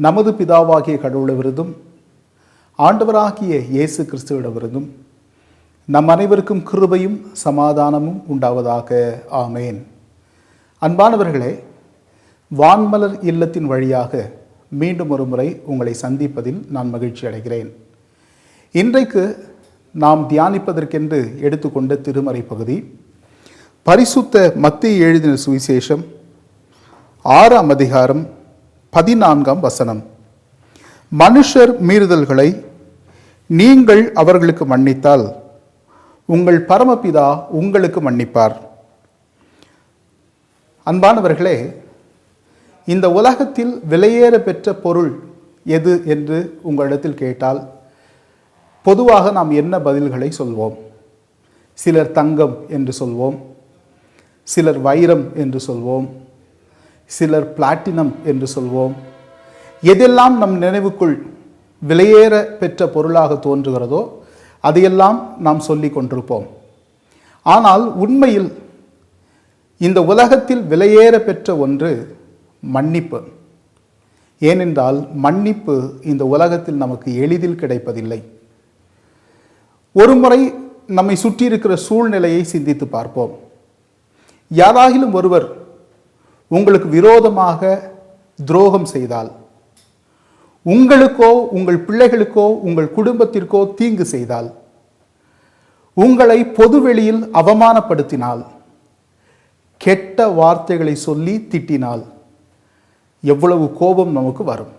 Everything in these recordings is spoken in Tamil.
நமது பிதாவாகிய கடவுளிடமிருந்தும் ஆண்டவராகிய இயேசு கிறிஸ்துவிடமிருந்தும் நம் அனைவருக்கும் கிருபையும் சமாதானமும் உண்டாவதாக. ஆமேன். அன்பானவர்களே, வான்மலர் இல்லத்தின் வழியாக மீண்டும் ஒரு முறை உங்களை சந்திப்பதில் நான் மகிழ்ச்சி அடைகிறேன். இன்றைக்கு நாம் தியானிப்பதற்கென்று எடுத்துக்கொண்ட திருமறை பகுதி பரிசுத்த மத்தேயு எழுதின சுவிசேஷம் 6ஆம் அதிகாரம் 14ஆம் வசனம். மனுஷர் மீறுதல்களை நீங்கள் அவர்களுக்கு மன்னித்தால் உங்கள் பரமபிதா உங்களுக்கு மன்னிப்பார். அன்பானவர்களே, இந்த உலகத்தில் விலையேற பெற்ற பொருள் எது என்று உங்களிடத்தில் கேட்டால் பொதுவாக நாம் என்ன பதில்களை சொல்வோம்? சிலர் தங்கம் என்று சொல்வோம், சிலர் வைரம் என்று சொல்வோம், சிலர் பிளாட்டினம் என்று சொல்வோம். எதெல்லாம் நம் நினைவுக்குள் விலையேற பெற்ற பொருளாக தோன்றுகிறதோ அதையெல்லாம் நாம் சொல்லி கொண்டிருப்போம். ஆனால் உண்மையில் இந்த உலகத்தில் விலையேற பெற்ற ஒன்று மன்னிப்பு. ஏனென்றால் மன்னிப்பு இந்த உலகத்தில் நமக்கு எளிதில் கிடைப்பதில்லை. ஒரு முறை நம்மை சுற்றி இருக்கிற சூழ்நிலையை சிந்தித்து பார்ப்போம். யாராகிலும் ஒருவர் உங்களுக்கு விரோதமாக துரோகம் செய்தால், உங்களுக்கோ உங்கள் பிள்ளைகளுக்கோ உங்கள் குடும்பத்திற்கோ தீங்கு செய்தால், உங்களை பொதுவெளியில் அவமானப்படுத்தினால், கெட்ட வார்த்தைகளை சொல்லி திட்டினால் எவ்வளவு கோபம் நமக்கு வரும்.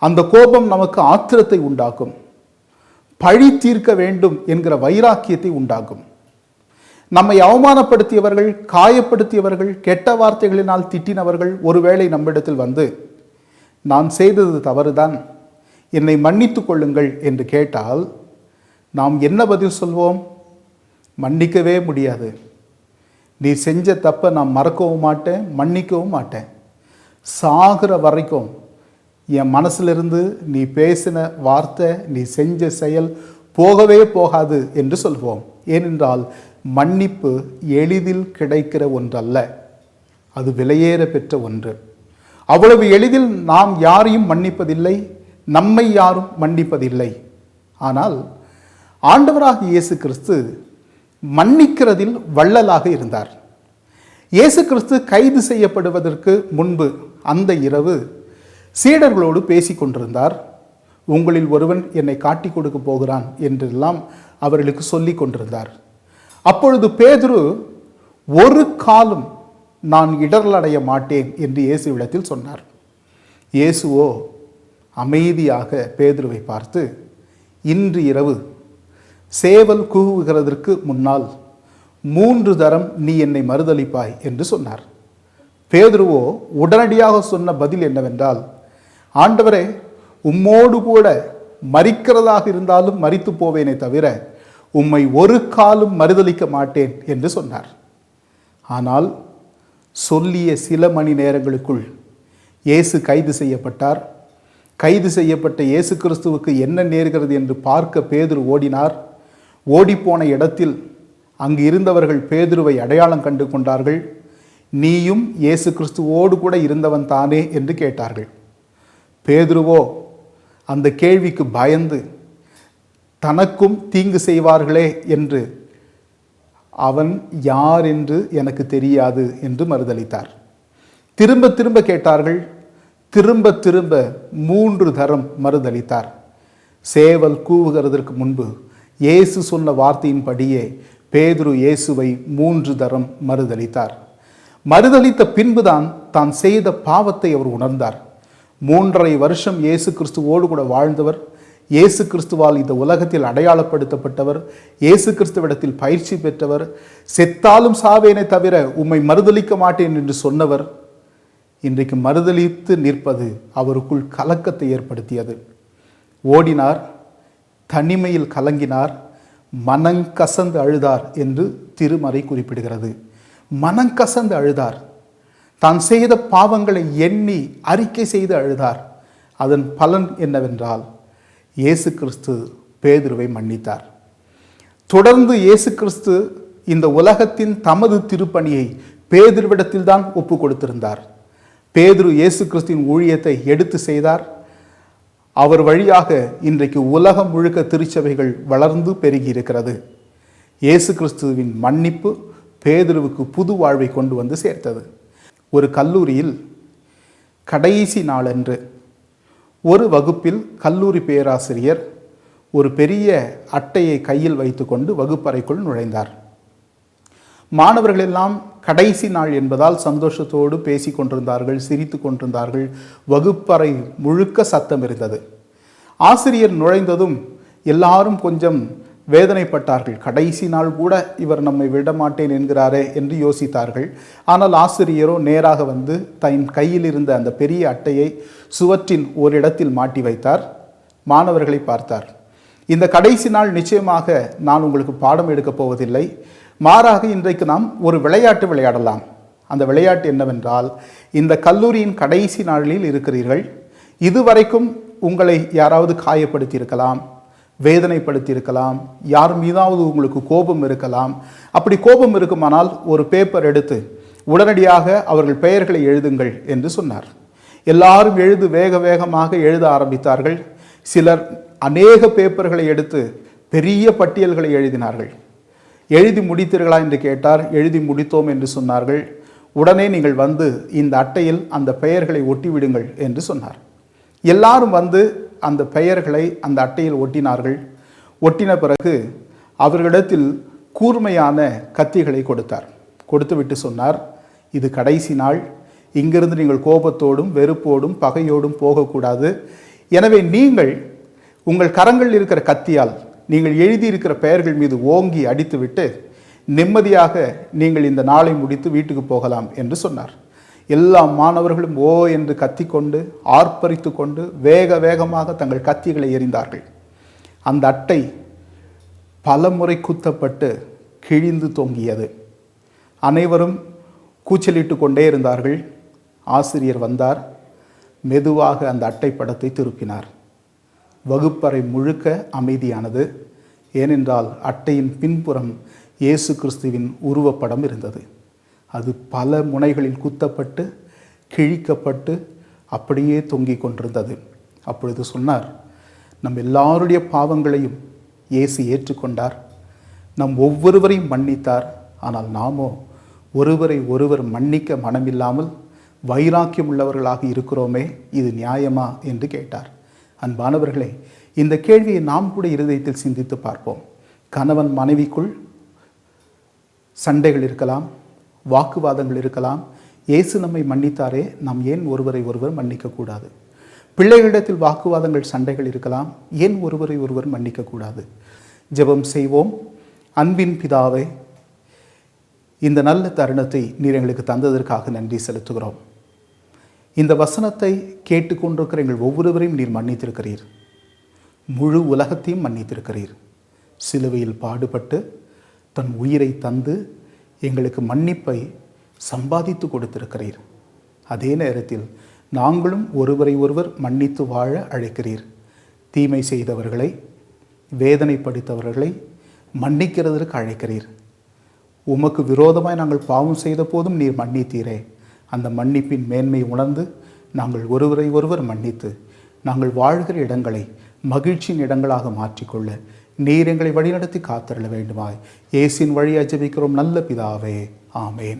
அந்த கோபம் நமக்கு ஆத்திரத்தை உண்டாக்கும், பழி தீர்க்க வேண்டும் என்கிற வைராக்கியத்தை உண்டாக்கும். நம்மை அவமானப்படுத்தியவர்கள், காயப்படுத்தியவர்கள், கெட்ட வார்த்தைகளினால் திட்டினவர்கள் ஒருவேளை நம்மிடத்தில் வந்து நான் செய்தது தவறுதான், என்னை மன்னித்து கொள்ளுங்கள் என்று கேட்டால் நாம் என்ன பதில் சொல்வோம்? மன்னிக்கவே முடியாது. நீ செஞ்ச தப்பை நான் மறக்கவும் மாட்டேன், மன்னிக்கவும் மாட்டேன். சாகிற வரைக்கும் என் மனசிலிருந்து நீ பேசின வார்த்தை, நீ செஞ்ச செயல் போகவே போகாது என்று சொல்வோம். ஏனென்றால் மன்னிப்பு எளிதில் கிடைக்கிற ஒன்றல்ல, அது விலையேற பெற்ற ஒன்று. அவ்வளவு எளிதில் நாம் யாரையும் மன்னிப்பதில்லை, நம்மை யாரும் மன்னிப்பதில்லை. ஆனால் ஆண்டவராகிய இயேசு கிறிஸ்து மன்னிக்கிறதில் வள்ளலாக இருந்தார். இயேசு கிறிஸ்து கைது செய்யப்படுவதற்கு முன்பு அந்த இரவு சீடர்களோடு பேசி கொண்டிருந்தார். உங்களில் ஒருவன் என்னை காட்டி கொடுக்க போகிறான் என்றெல்லாம் அவர்களுக்கு சொல்லி கொண்டிருந்தார். அப்பொழுது பேதுரு, ஒரு காலும் நான் இடரலடைய மாட்டேன் என்று இயேசுவிடத்தில் சொன்னார். இயேசுவோ அமைதியாக பேதுருவை பார்த்து, இன்று இரவு சேவல் கூவுகிறதற்கு முன்னால் 3 தரம் நீ என்னை மறுதலிப்பாய் என்று சொன்னார். பேதுருவோ உடனடியாக சொன்ன பதில் என்னவென்றால், ஆண்டவரே, உம்மோடு கூட மரிக்கிறதாக இருந்தாலும் மரித்து போவேனே தவிர உம்மை ஒரு காலும் மறுதலிக்க மாட்டேன் என்று சொன்னார். ஆனால் சொல்லிய சில மணி நேரங்களுக்குள் இயேசு கைது செய்யப்பட்டார். கைது செய்யப்பட்ட இயேசு கிறிஸ்துவுக்கு என்ன நேர்கிறது என்று பார்க்க பேதுரு ஓடினார். ஓடிப்போன இடத்தில் அங்கு இருந்தவர்கள் பேதுருவை அடையாளம் கண்டு கொண்டார்கள். நீயும் இயேசு கிறிஸ்துவோடு கூட இருந்தவன் தானே என்று கேட்டார்கள். பேதுருவோ அந்த கேள்விக்கு பயந்து, தனக்கும் தீங்கு செய்வார்களே என்று, அவன் யார் என்று எனக்கு தெரியாது என்று மறுதலித்தார். திரும்ப திரும்ப கேட்டார்கள். திரும்ப திரும்ப 3 தரம் மறுதலித்தார். சேவல் கூவுகிறதற்கு முன்பு இயேசு சொன்ன வார்த்தையின்படியே பேதுரு இயேசுவை 3 தரம் மறுதலித்தார். மறுதலித்த பின்புதான் தான் செய்த பாவத்தை அவர் உணர்ந்தார். 3.5 வருஷம் இயேசு கிறிஸ்துவோடு கூட வாழ்ந்தவர், இயேசு கிறிஸ்துவால் இந்த உலகத்தில் அடையாளப்படுத்தப்பட்டவர், இயேசு கிறிஸ்துவிடத்தில் பயிற்சி பெற்றவர், செத்தாலும் சாவேனை தவிர உம்மை மறுதலிக்க மாட்டேன் என்று சொன்னவர், இன்றைக்கு மறுதலித்து நிற்பது அவருக்குள் கலக்கத்தை ஏற்படுத்தியது. ஓடினார், தனிமையில் கலங்கினார், மனங்கசந்து அழுதார் என்று திருமறை குறிப்பிடுகிறது. மனங்கசந்து அழுதார். தான் செய்த பாவங்களை எண்ணி அறிக்கை செய்து அழுதார். அதன் பலன் என்னவென்றால் இயேசு கிறிஸ்து பேதுருவை மன்னித்தார். தொடர்ந்து இயேசு கிறிஸ்து இந்த உலகத்தின் தமது திருப்பணியை பேதுருவிடத்தில் தான் ஒப்பு கொடுத்திருந்தார். பேதுரு இயேசு கிறிஸ்துவின் ஊழியத்தை எடுத்து செய்தார். அவர் வழியாக இன்றைக்கு உலகம் முழுக்க திருச்சபைகள் வளர்ந்து பெருகி இருக்கிறது. இயேசு கிறிஸ்துவின் மன்னிப்பு பேதுருவுக்கு புது வாழ்வை கொண்டு வந்து சேர்த்தது. ஒரு கல்லூரியில் கடைசி நாளன்று ஒரு வகுப்பில் கல்லூரி பேராசிரியர் ஒரு பெரிய அட்டையை கையில் வைத்துக்கொண்டு வகுப்பறைக்குள் நுழைந்தார். மாணவர்கள் எல்லாம் கடைசி நாள் என்பதால் சந்தோஷத்தோடு பேசி கொண்டிருந்தார்கள், சிரித்து கொண்டிருந்தார்கள். வகுப்பறை முழுக்க சத்தம் இருந்தது. ஆசிரியர் நுழைந்ததும் எல்லாரும் கொஞ்சம் வேதனைப்பட்டார்கள். கடைசி நாள் கூட இவர் நம்மை விடமாட்டேன் என்கிறாரே என்று யோசித்தார்கள். ஆனால் ஆசிரியரோ நேராக வந்து தன் கையில் இருந்த அந்த பெரிய அட்டையை சுவற்றின் ஒரு இடத்தில் மாட்டி வைத்தார். மாணவர்களை பார்த்தார். இந்த கடைசி நாள் நிச்சயமாக நான் உங்களுக்கு பாடம் எடுக்கப் போவதில்லை, மாறாக இன்றைக்கு நாம் ஒரு விளையாட்டு விளையாடலாம். அந்த விளையாட்டு என்னவென்றால், இந்த கல்லூரியின் கடைசி நாளில் இருக்கிறீர்கள். இதுவரைக்கும் உங்களை யாராவது காயப்படுத்தி இருக்கலாம், வேதனைப்படுத்தி இருக்கலாம், யார் மீதாவது உங்களுக்கு கோபம் இருக்கலாம். அப்படி கோபம் இருக்குமானால் ஒரு பேப்பர் எடுத்து உடனடியாக அவர்கள் பெயர்களை எழுதுங்கள் என்று சொன்னார். எல்லாரும் வேக வேகமாக எழுத ஆரம்பித்தார்கள். சிலர் அநேக பேப்பர்களை எடுத்து பெரிய பட்டியல்களை எழுதினார்கள். எழுதி முடித்தீர்களா என்று கேட்டார். எழுதி முடித்தோம் என்று சொன்னார்கள். உடனே நீங்கள் வந்து இந்த அட்டையில் அந்த பெயர்களை ஒட்டிவிடுங்கள் என்று சொன்னார். எல்லாரும் வந்து அந்த பெயர்களை அந்த அட்டையில் ஒட்டினார்கள். ஒட்டின பிறகு அவர்களிடத்தில் கூர்மையான கத்திகளை கொடுத்தார். கொடுத்துவிட்டு சொன்னார், இது கடைசி நாள், இங்கிருந்து நீங்கள் கோபத்தோடும் வெறுப்போடும் பகையோடும் போகக்கூடாது. எனவே நீங்கள் உங்கள் கரங்களில் இருக்கிற கத்தியால் நீங்கள் எழுதியிருக்கிற பெயர்கள் மீது ஓங்கி அடித்துவிட்டு நிம்மதியாக நீங்கள் இந்த நாளை முடித்து வீட்டுக்கு போகலாம் என்று சொன்னார். எல்லா மாணவர்களும் ஓ என்று கத்திக்கொண்டு ஆர்ப்பரித்து கொண்டு வேக வேகமாக தங்கள் கத்திகளை எறிந்தார்கள். அந்த அட்டை பல முறை குத்தப்பட்டு கிழிந்து தொங்கியது. அனைவரும் கூச்சலிட்டு கொண்டே இருந்தார்கள். ஆசிரியர் வந்தார். மெதுவாக அந்த அட்டை படத்தை திருப்பினார். வகுப்பறை முழுக்க அமைதியானது. ஏனென்றால் அட்டையின் பின்புறம் இயேசு கிறிஸ்துவின் உருவப்படம் இருந்தது. அது பல முனைகளில் குத்தப்பட்டு கிழிக்கப்பட்டு அப்படியே தொங்கிக் கொண்டிருந்தது. அப்பொழுது சொன்னார், நம் எல்லாருடைய பாவங்களையும் இயேசு ஏற்றுக்கொண்டார், நம் ஒவ்வொருவரையும் மன்னித்தார். ஆனால் நாமோ ஒருவரை ஒருவர் மன்னிக்க மனமில்லாமல் வைராக்கியம் உள்ளவர்களாக இருக்கிறோமே, இது நியாயமா என்று கேட்டார். அன்பானவர்களே, இந்த கேள்வியை நாம் கூட இருதயத்தில் சிந்தித்து பார்ப்போம். கணவன் மனைவிக்குள் சண்டைகள் இருக்கலாம், வாக்குவாதங்கள் இருக்கலாம். இயேசு நம்மை மன்னித்தாரே, நாம் ஏன் ஒருவரை ஒருவர் மன்னிக்கக்கூடாது? பிள்ளைகளிடத்தில் வாக்குவாதங்கள் சண்டைகள் இருக்கலாம், ஏன் ஒருவரை ஒருவர் மன்னிக்கக்கூடாது? ஜெபம் செய்வோம். அன்பின் பிதாவே, இந்த நல்ல தருணத்தை நீர் எங்களுக்கு தந்ததற்காக நன்றி செலுத்துகிறோம். இந்த வசனத்தை கேட்டுக்கொண்டிருக்கிற எங்கள் ஒவ்வொருவரையும் நீர் மன்னித்திருக்கிறீர். முழு உலகத்தையும் மன்னித்திருக்கிறீர். சிலுவையில் பாடுபட்டு தன் உயிரை தந்து எங்களுக்கு மன்னிப்பை சம்பாதித்து கொடுத்திருக்கிறீர். அதே நேரத்தில் நாங்களும் ஒருவரை ஒருவர் மன்னித்து வாழ அழைக்கிறீர். தீமை செய்தவர்களை, வேதனைப்படுத்தவர்களை மன்னிக்கிறதற்கு அழைக்கிறீர். உமக்கு விரோதமாய் நாங்கள் பாவம் செய்த போதும் நீர் மன்னித்தீரே. அந்த மன்னிப்பின் மேன்மை உணர்ந்து நாங்கள் ஒருவரை ஒருவர் மன்னித்து நாங்கள் வாழ்கிற இடங்களை மகிழ்ச்சியின் இடங்களாக மாற்றிக்கொள்ள நீர் எங்களை வழிநடத்தி காத்தருள வேண்டுமாய் இயேசுவின் வழியாக ஜெபிக்கிறோம் நல்ல பிதாவே, ஆமேன்.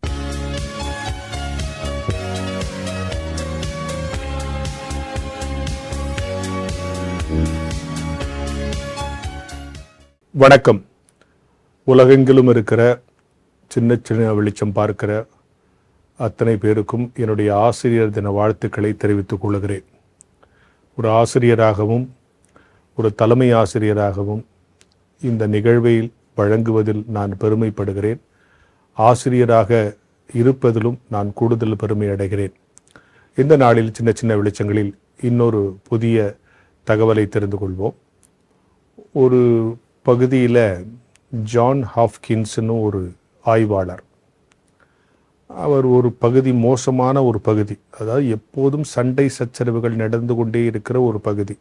வணக்கம். உலகெங்கிலும் இருக்கிற சின்ன சின்ன வெளிச்சம் பார்க்கிற அத்தனை பேருக்கும் என்னுடைய ஆசிரியர் தின வாழ்த்துக்களை தெரிவித்துக் கொள்கிறேன். ஒரு ஆசிரியராகவும் ஒரு தலைமை ஆசிரியராகவும் இந்த நிகழ்வை வழங்குவதில் நான் பெருமைப்படுகிறேன். ஆசிரியராக இருப்பதிலும் நான் கூடுதல் பெருமை அடைகிறேன். இந்த நாளில் சின்ன சின்ன வெளிச்சங்களில் இன்னொரு புதிய தகவலை தெரிந்து கொள்வோம். ஒரு பகுதியில் ஜான் ஹாப்கின்ஸ்னு ஒரு ஆய்வாளர், அவர் ஒரு பகுதி, மோசமான ஒரு பகுதி, அதாவது எப்போதும் சண்டை சச்சரவுகள் நடந்து கொண்டே இருக்கிற ஒரு பகுதி,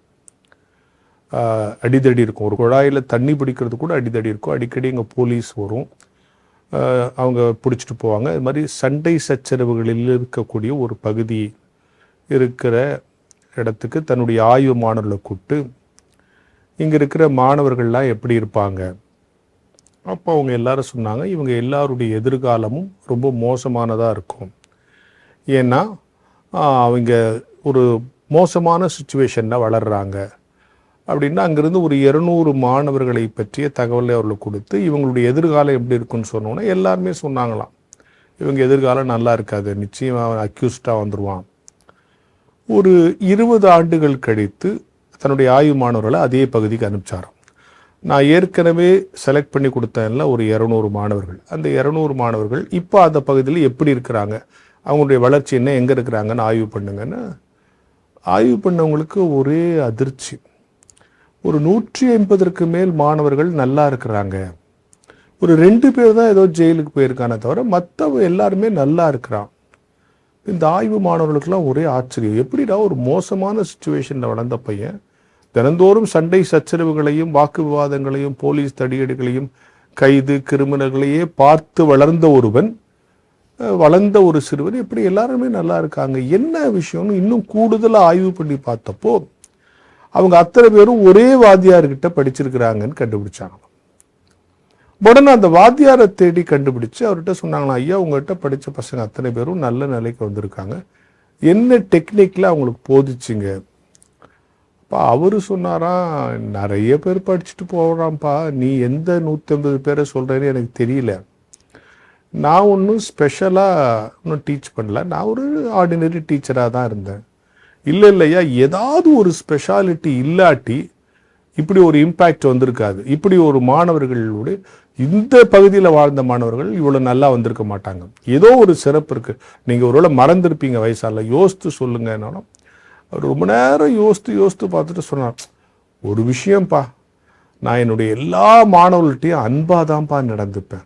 அடிதடி இருக்கும். ஒரு குழாயில் தண்ணி பிடிக்கிறது கூட அடிதடி இருக்கும். அடிக்கடி இங்கே போலீஸ் வரும். அவங்க பிடிச்சிட்டு போவாங்க. இது மாதிரி சண்டை சச்சரவுகளில் இருக்கக்கூடிய ஒரு பகுதி இருக்கிற இடத்துக்கு தன்னுடைய ஆய்வு மாணவர்களை கூப்பிட்டு இங்கே இருக்கிற மாணவர்கள்லாம் எப்படி இருப்பாங்க. அப்போ அவங்க எல்லாரும் சொன்னாங்க, இவங்க எல்லாருடைய எதிர்காலமும் ரொம்ப மோசமானதாக இருக்கும். ஏன்னா அவங்க ஒரு மோசமான சுச்சுவேஷனில் வளர்கிறாங்க அப்படின்னா அங்கேருந்து ஒரு 200 மாணவர்களை பற்றிய தகவலை அவர்களுக்கு கொடுத்து இவங்களுடைய எதிர்காலம் எப்படி இருக்குன்னு சொன்னோன்னா எல்லாருமே சொன்னாங்களாம், இவங்க எதிர்காலம் நல்லா இருக்காது, நிச்சயமாக அக்யூஸ்டாக வந்துடுவான். ஒரு 20 ஆண்டுகள் கழித்து தன்னுடைய ஆய்வு மாணவர்களை அதே பகுதிக்கு அனுப்பிச்சாராம். நான் ஏற்கனவே செலக்ட் பண்ணி கொடுத்தேன்ல ஒரு 200 மாணவர்கள், அந்த 200 மாணவர்கள் இப்போ அந்த பகுதியில் எப்படி இருக்கிறாங்க, அவங்களுடைய வளர்ச்சி என்ன, எங்கே இருக்கிறாங்கன்னு ஆய்வு பண்ணுங்கன்னு ஆய்வு பண்ணவங்களுக்கு ஒரே அதிர்ச்சி. ஒரு 180க்கு மேல் மாணவர்கள் நல்லா இருக்கிறாங்க. ஒரு 2 பேர் தான் ஏதோ ஜெயிலுக்கு போயிருக்கானே தவிர மற்றவங்க எல்லாருமே நல்லா இருக்கிறான். இந்த ஆய்வு மாணவர்களுக்கெல்லாம் ஒரே ஆச்சரியம், எப்படிடா ஒரு மோசமான சுச்சுவேஷனில் வளர்ந்த பையன் தினந்தோறும் சண்டை சச்சரவுகளையும் வாக்கு விவாதங்களையும் போலீஸ் தடியடிகளையும் கைது கிரிமினல்களையே பார்த்து வளர்ந்த ஒருவன், வளர்ந்த ஒரு சிறுவன் எப்படி எல்லாருமே நல்லா இருக்காங்க, என்ன விஷயம்னு இன்னும் கூடுதலாக ஆய்வு பண்ணி பார்த்தப்போ அவங்க அத்தனை பேரும் ஒரே வாத்தியார்கிட்ட படிச்சிருக்கிறாங்கன்னு கண்டுபிடிச்சாங்க. உடனே அந்த வாத்தியாரை தேடி கண்டுபிடிச்சு அவர்கிட்ட சொன்னாங்களா, ஐயா உங்கள்கிட்ட படித்த பசங்க அத்தனை பேரும் நல்ல நிலைக்கு வந்திருக்காங்க, என்ன டெக்னிக்கில் அவங்களுக்கு போதிச்சிங்க. அப்பா அவர் சொன்னாராம், நிறைய பேர் படிச்சுட்டு போகிறான்ப்பா, நீ எந்த 150 பேரை சொல்கிறேன்னு எனக்கு தெரியல, நான் ஒன்றும் ஸ்பெஷலாக ஒன்றும் டீச் பண்ணல, நான் ஒரு ஆர்டினரி டீச்சராக தான் இருந்தேன். இல்லையா, ஏதாவது ஒரு ஸ்பெஷாலிட்டி இல்லாட்டி இப்படி ஒரு இம்பேக்ட் வந்திருக்காது, இப்படி ஒரு மாணவர்களோட இந்த பகுதியில் வாழ்ந்த மாணவர்கள் இவ்வளோ நல்லா வந்திருக்க மாட்டாங்க, ஏதோ ஒரு சிறப்பு இருக்குது, நீங்கள் ஒருவேளை மறந்துருப்பீங்க வயசால, யோசித்து சொல்லுங்க. என்னாலும் அவர் ரொம்ப நேரம் யோசித்து பார்த்துட்டு சொன்னார், ஒரு விஷயம்ப்பா, நான் என்னுடைய எல்லா மாணவர்கள்ட்டையும் அன்பாக தான்ப்பா நடந்துப்பேன்,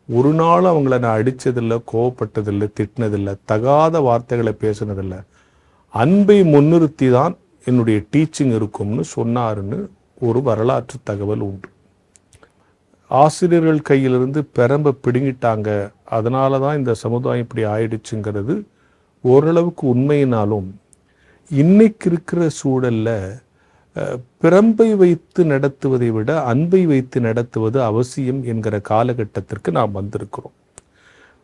ஒரு நாள் அவங்கள நான் அடித்ததில்லை, கோவப்பட்டதில்லை, திட்டினதில்லை, தகாத வார்த்தைகளை பேசுனதில்லை, அன்பை முன்னிறுத்தி தான் என்னுடைய டீச்சிங் இருக்கும்னு சொன்னாருன்னு ஒரு வரலாற்று தகவல் உண்டு. ஆசிரியர்கள் கையிலிருந்து பெரம்ப பிடுங்கிட்டாங்க, அதனால தான் இந்த சமுதாயம் இப்படி ஆயிடுச்சுங்கிறது ஓரளவுக்கு உண்மையினாலும் இன்னைக்கு இருக்கிற சூழல்ல பிரம்பை வைத்து நடத்துவதை விட அன்பை வைத்து நடத்துவது அவசியம் என்கிற காலகட்டத்திற்கு நாம் வந்திருக்கிறோம்.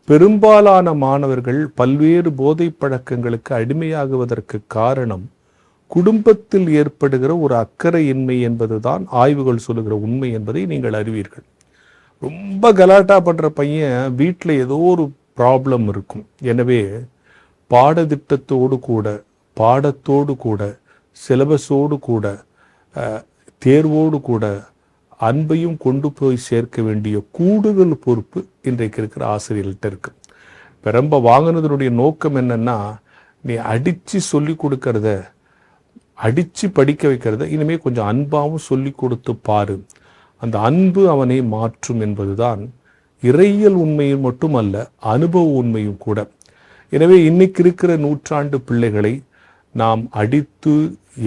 பெரும்பாலான மாணவர்கள் பல்வேறு போதை பழக்கங்களுக்கு அடிமையாகுவதற்கு காரணம் குடும்பத்தில் ஏற்படுகிற ஒரு அக்கறையின்மை என்பதுதான் ஆய்வுகள் சொல்லுகிற உண்மை என்பதை நீங்கள் அறிவீர்கள். ரொம்ப கலாட்டா பண்ற பையன் வீட்டில் ஏதோ ஒரு ப்ராப்ளம் இருக்கும். எனவே பாடத்திட்டத்தோடு கூட, பாடத்தோடு கூட, சிலபஸோடு கூட, தேர்வோடு கூட அன்பையும் கொண்டு போய் சேர்க்க வேண்டிய கூடுதல் பொறுப்பு இன்றைக்கு இருக்கிற ஆசிரியர்கள்ட்ட இருக்கு. பெரம்ப வாங்கினதனுடைய நோக்கம் என்னன்னா, நீ அடித்து சொல்லி கொடுக்கறத, அடித்து படிக்க வைக்கிறத இனிமேல் கொஞ்சம் அன்பாகவும் சொல்லி கொடுத்து பாரு, அந்த அன்பு அவனை மாற்றும் என்பதுதான் இறையியல் உண்மையும் மட்டுமல்ல, அனுபவ உண்மையும் கூட. எனவே இன்னைக்கு இருக்கிற நூற்றாண்டு பிள்ளைகளை நாம் அடித்து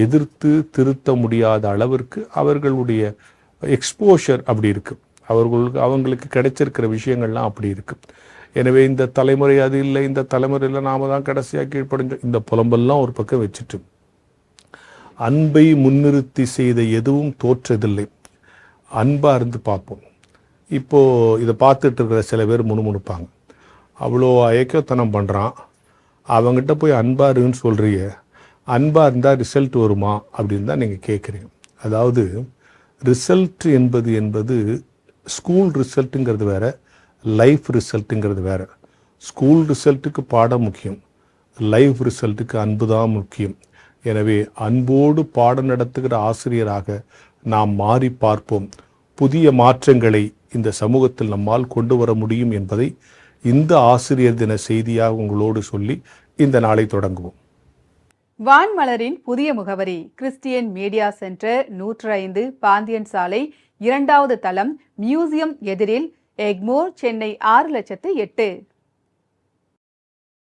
எதிர்த்து திருத்த முடியாத அளவிற்கு அவர்களுடைய எக்ஸ்போஷர் அப்படி இருக்கு, அவங்களுக்கு கிடைச்சிருக்கிற விஷயங்கள்லாம் அப்படி இருக்கு. எனவே இந்த தலைமுறை அது இல்லை, இந்த தலைமுறையில் நாம தான் கடைசியாக கீழ்ப்படைஞ்ச இந்த புலம்பெல்லாம் ஒரு பக்கம் வச்சுட்டு, அன்பை முன்னிறுத்தி செய்த எதுவும் தோற்றதில்லை, அன்பா இருந்து பார்ப்போம். இப்போ இதை பார்த்துட்டு இருக்கிற சில பேர் முணுமுணுப்பாங்க, அவ்வளோ ஐக்கியத்தனம் பண்ணுறான், அவங்ககிட்ட போய் அன்பா இருன்னு சொல்றிய, அன்பா இருந்தால் ரிசல்ட் வருமா அப்படின்னு தான் நீங்கள் கேட்குறீங்க. அதாவது ரிசல்ட் என்பது ஸ்கூல் ரிசல்ட்டுங்கிறது வேற, லைஃப் ரிசல்ட்டுங்கிறது வேற. ஸ்கூல் ரிசல்ட்டுக்கு பாடம் முக்கியம், லைஃப் ரிசல்ட்டுக்கு அன்பு தான் முக்கியம். எனவே அன்போடு பாடம் நடத்துகிற ஆசிரியராக நாம் மாறி பார்ப்போம். புதிய மாற்றங்களை இந்த சமூகத்தில் நம்மால் கொண்டு வர முடியும் என்பதை இந்த ஆசிரியர் தின செய்தியாக உங்களோடு சொல்லி இந்த நாளை தொடங்குவோம். வான்மலரின் புதிய முகவரி கிறிஸ்டியன் மீடியா சென்டர், 105 பாந்தியன் சாலை, 2வது தளம், மியூசியம் எதிரில், எக்மோர், சென்னை 6,00,008.